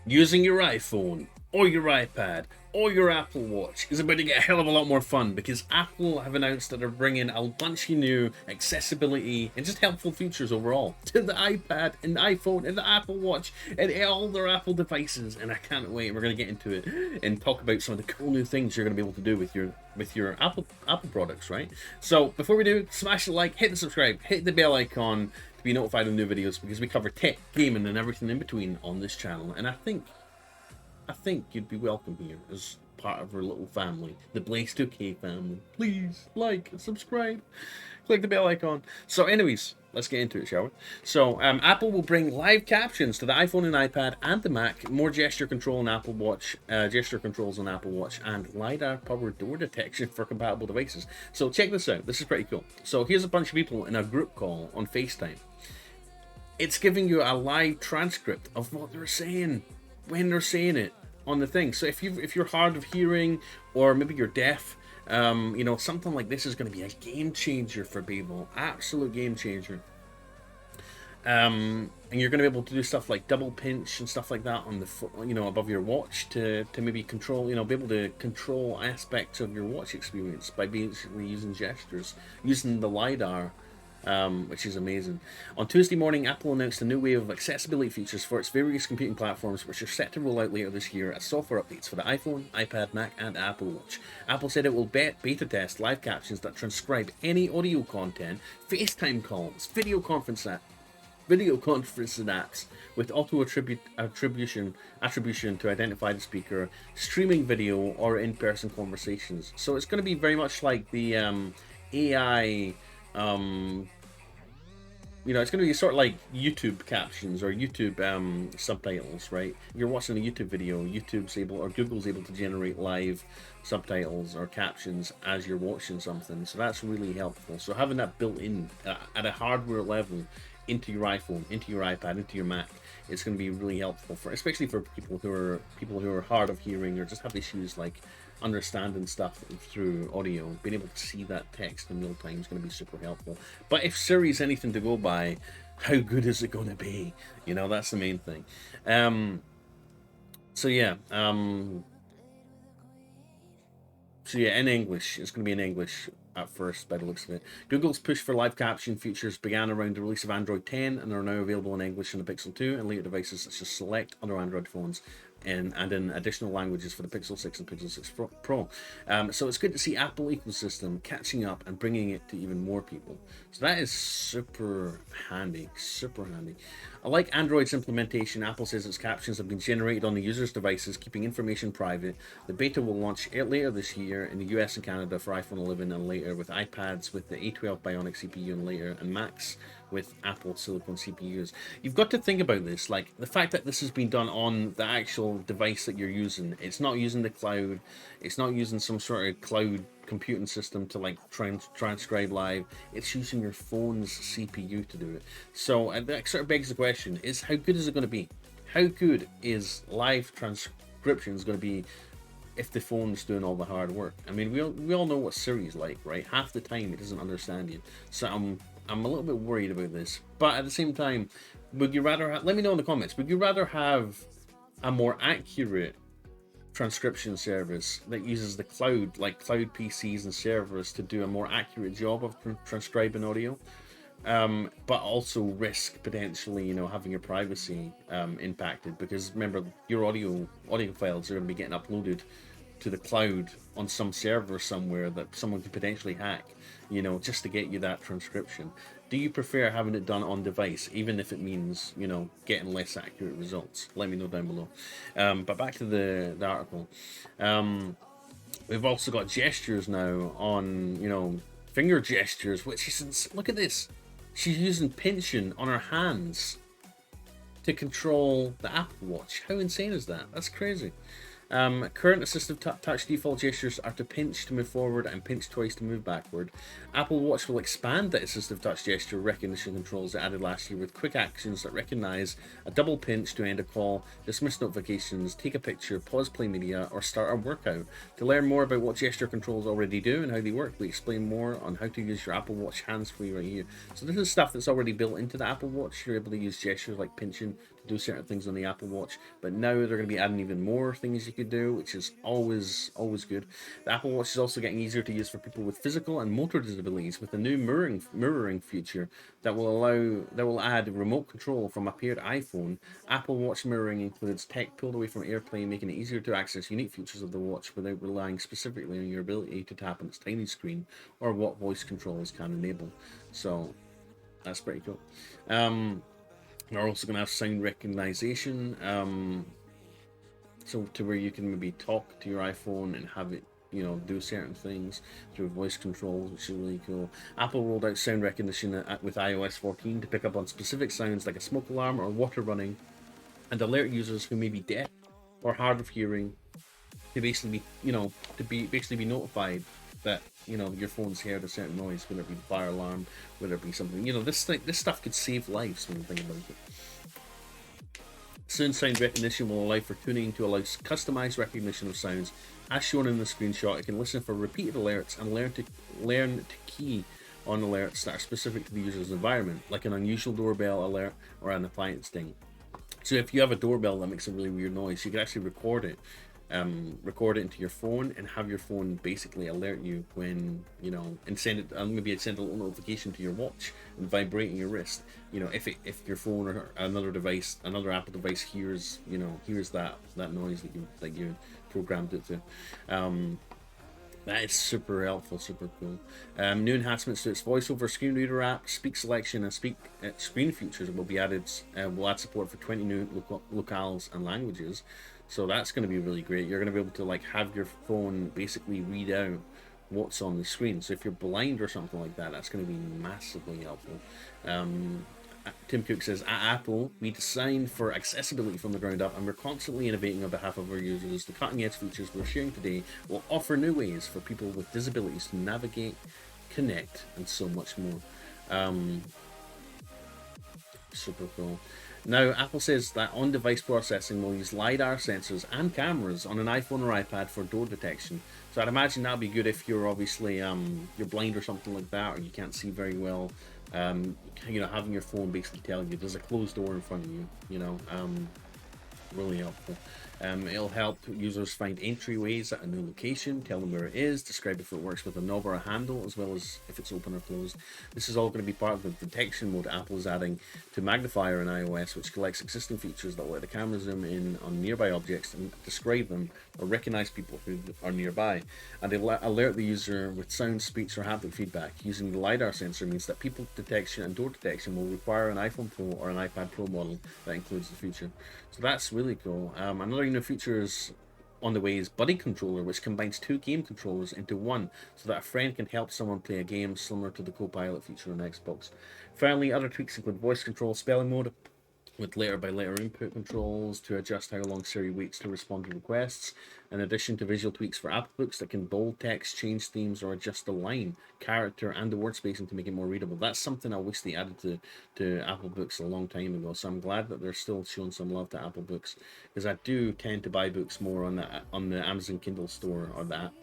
Using your iPhone or your iPad or your Apple Watch is about to get a hell of a lot more fun because Apple have announced that they're bringing a bunch of new accessibility and just helpful features overall to the iPad and the iPhone and the Apple Watch and all their Apple devices, and I can't wait. We're going to get into it and talk about some of the cool new things you're going to be able to do with your Apple products, right? So before we do, smash the like, hit the subscribe, hit the bell icon to be notified of new videos because we cover tech, gaming, and everything in between on this channel. And I think you'd be welcome here as part of our little family, the Blaze2K family. Please like and subscribe, click the bell icon. So anyways, let's get into it, shall we? So Apple will bring live captions to the iPhone and iPad and the Mac, more gesture control on Apple Watch, gesture controls on Apple Watch, and LiDAR powered door detection for compatible devices. So check this out. This is pretty cool. So here's a bunch of people in a group call on FaceTime. It's giving you a live transcript of what they're saying when they're saying it on the thing. So if you're hard of hearing or maybe you're deaf, something like this is going to be a game changer for people. Absolute game changer. And you're going to be able to do stuff like double pinch and stuff like that on the above your watch to maybe control, be able to control aspects of your watch experience by basically using gestures, using the LiDAR. Which is amazing. On Tuesday morning, Apple announced a new wave of accessibility features for its various computing platforms, which are set to roll out later this year as software updates for the iPhone, iPad, Mac, and Apple Watch. Apple said it will beta test live captions that transcribe any audio content, FaceTime calls, video conferencing apps with auto attribution to identify the speaker, streaming video, or in-person conversations. So it's going to be very much like the AI. It's going to be sort of like YouTube captions or YouTube subtitles, right? If you're watching a YouTube video, Google's able to generate live subtitles or captions as you're watching something. So that's really helpful. So having that built in at a hardware level into your iPhone, into your iPad, into your Mac, it's going to be really helpful especially for people who are hard of hearing or just have issues like understanding stuff through audio. Being able to see that text in real time is going to be super helpful. But if Siri's anything to go by, how good is it going to be? That's the main thing. In English, it's going to be in English at first by the looks of it. Google's push for live caption features began around the release of Android 10 and are now available in English in the Pixel 2 and later devices such as select other Android phones and in additional languages for the Pixel 6 and Pixel 6 Pro. So it's good to see Apple ecosystem catching up and bringing it to even more people. So that is super handy, super handy. Like Android's implementation, Apple says its captions have been generated on the user's devices, keeping information private. The beta will launch later this year in the US and Canada for iPhone 11 and later with iPads with the A12 Bionic CPU and later, and Macs with Apple Silicon CPUs. You've got to think about this, like the fact that this has been done on the actual device that you're using. It's not using the cloud. It's not using some sort of cloud computing system to like transcribe live. It's using your phone's CPU to do it. So that sort of begs the question: is how good is it going to be? How good is live transcriptions going to be if the phone's doing all the hard work? I mean, we all know what Siri's like, right? Half the time it doesn't understand you. So I'm a little bit worried about this, but at the same time, would you rather let me know in the comments, would you rather have a more accurate transcription service that uses the cloud, like cloud PCs and servers, to do a more accurate job of transcribing audio, but also risk potentially, having your privacy impacted? Because remember, your audio files are going to be getting uploaded to the cloud on some server somewhere that someone could potentially hack, just to get you that transcription. Do you prefer having it done on device, even if it means, getting less accurate results? Let me know down below. But back to the article. We've also got gestures now on, finger gestures, which is, look at this. She's using pinching on her hands to control the Apple Watch. How insane is that? That's crazy. Current assistive touch default gestures are to pinch to move forward and pinch twice to move backward. Apple Watch will expand the assistive touch gesture recognition controls it added last year with quick actions that recognize a double pinch to end a call, dismiss notifications, take a picture, pause play media, or start a workout. To learn more about what gesture controls already do and how they work, we explain more on how to use your Apple Watch hands-free right here. So this is stuff that's already built into the Apple Watch. You're able to use gestures like pinching to do certain things on the Apple Watch, but now they're going to be adding even more things you could do, which is always good. The Apple Watch is also getting easier to use for people with physical and motor disabilities with a new mirroring feature that will add remote control from a paired iPhone. Apple Watch mirroring includes tech pulled away from AirPlay, making it easier to access unique features of the watch without relying specifically on your ability to tap on its tiny screen or what voice controls can enable. So that's pretty cool. We're also going to have sound recognition, so to where you can maybe talk to your iPhone and have it, do certain things through voice controls, which is really cool. Apple rolled out sound recognition with iOS 14 to pick up on specific sounds like a smoke alarm or water running, and alert users who may be deaf or hard of hearing to basically be notified that your phone's heard a certain noise, whether it be the fire alarm, whether it be something. This stuff could save lives when you think about it. Soon sound recognition will allow for tuning to allow customized recognition of sounds. As shown in the screenshot, it can listen for repeated alerts and learn to key on alerts that are specific to the user's environment, like an unusual doorbell alert or an appliance ding. So if you have a doorbell that makes a really weird noise, you can actually record it into your phone and have your phone basically alert you when and send it, maybe send a little notification to your watch and vibrating your wrist. If your phone or another Apple device hears that noise that you programmed it to. That is super helpful, super cool. New enhancements to its voiceover screen reader app, speak selection, and speak screen features will be added. Will add support for 20 new locales and languages. So that's going to be really great. You're going to be able to have your phone basically read out what's on the screen. So if you're blind or something like that, that's going to be massively helpful. Tim Cook says, at Apple, we design for accessibility from the ground up, and we're constantly innovating on behalf of our users. The cutting-edge features we're sharing today will offer new ways for people with disabilities to navigate, connect, and so much more. Super cool. Now, Apple says that on-device processing will use LiDAR sensors and cameras on an iPhone or iPad for door detection. So I'd imagine that'd be good if you're obviously you're blind or something like that, or you can't see very well. Having your phone basically tell you there's a closed door in front of you. Really helpful. It'll help users find entryways at a new location, tell them where it is, describe if it works with a knob or a handle, as well as if it's open or closed. This is all going to be part of the detection mode Apple is adding to Magnifier in iOS, which collects existing features that let the camera zoom in on nearby objects and describe them or recognize people who are nearby. And they'll alert the user with sound, speech, or haptic feedback. Using the LiDAR sensor means that people detection and door detection will require an iPhone Pro or an iPad Pro model that includes the feature. So that's really cool. Another feature is on the way is Buddy Controller, which combines two game controllers into one so that a friend can help someone play a game similar to the Copilot feature on Xbox. Finally, other tweaks include voice control, spelling mode, with letter-by-letter input controls to adjust how long Siri waits to respond to requests, in addition to visual tweaks for Apple Books that can bold text, change themes, or adjust the line, character, and the word spacing to make it more readable. That's something I wish they added to Apple Books a long time ago, so I'm glad that they're still showing some love to Apple Books, because I do tend to buy books more on the Amazon Kindle store or the app,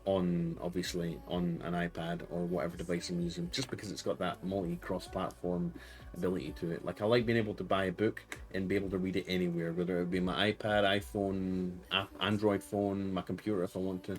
on an iPad or whatever device I'm using, just because it's got that cross-platform ability to it. Like, I like being able to buy a book and be able to read it anywhere, whether it be my iPad, iPhone, Android phone, my computer if I want to.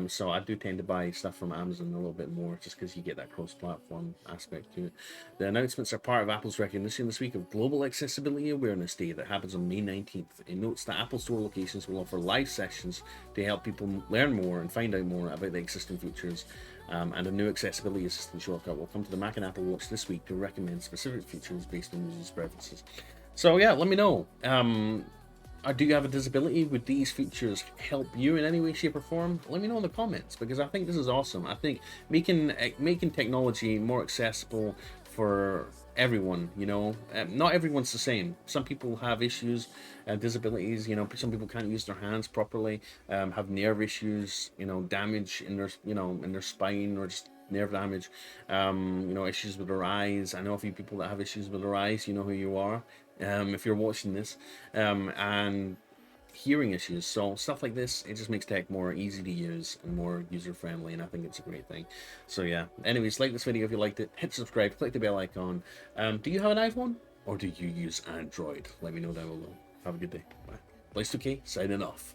So I do tend to buy stuff from Amazon a little bit more, just because you get that cross-platform aspect to it. The announcements are part of Apple's recognition this week of Global Accessibility Awareness Day that happens on May 19th. It notes that Apple Store locations will offer live sessions to help people learn more and find out more about the existing features. And a new accessibility assistant shortcut will come to the Mac and Apple Watch this week to recommend specific features based on users' preferences. So yeah, let me know. Do you have a disability? Would these features help you in any way, shape, or form? Let me know in the comments, because I think this is awesome. I think making technology more accessible for everyone, not everyone's the same. Some people have issues, disabilities, some people can't use their hands properly, have nerve issues, damage in their spine, or just nerve damage, issues with their eyes. I know a few people that have issues with their eyes. You know who you are, if you're watching this, and hearing issues. So stuff like this, it just makes tech more easy to use and more user friendly, and I think it's a great thing. So yeah, anyways, like this video if you liked it, hit subscribe, click the bell icon. Do you have an iPhone? or do you use Android? Let me know down below. Have a good day. Bye. Blaze2K signing off.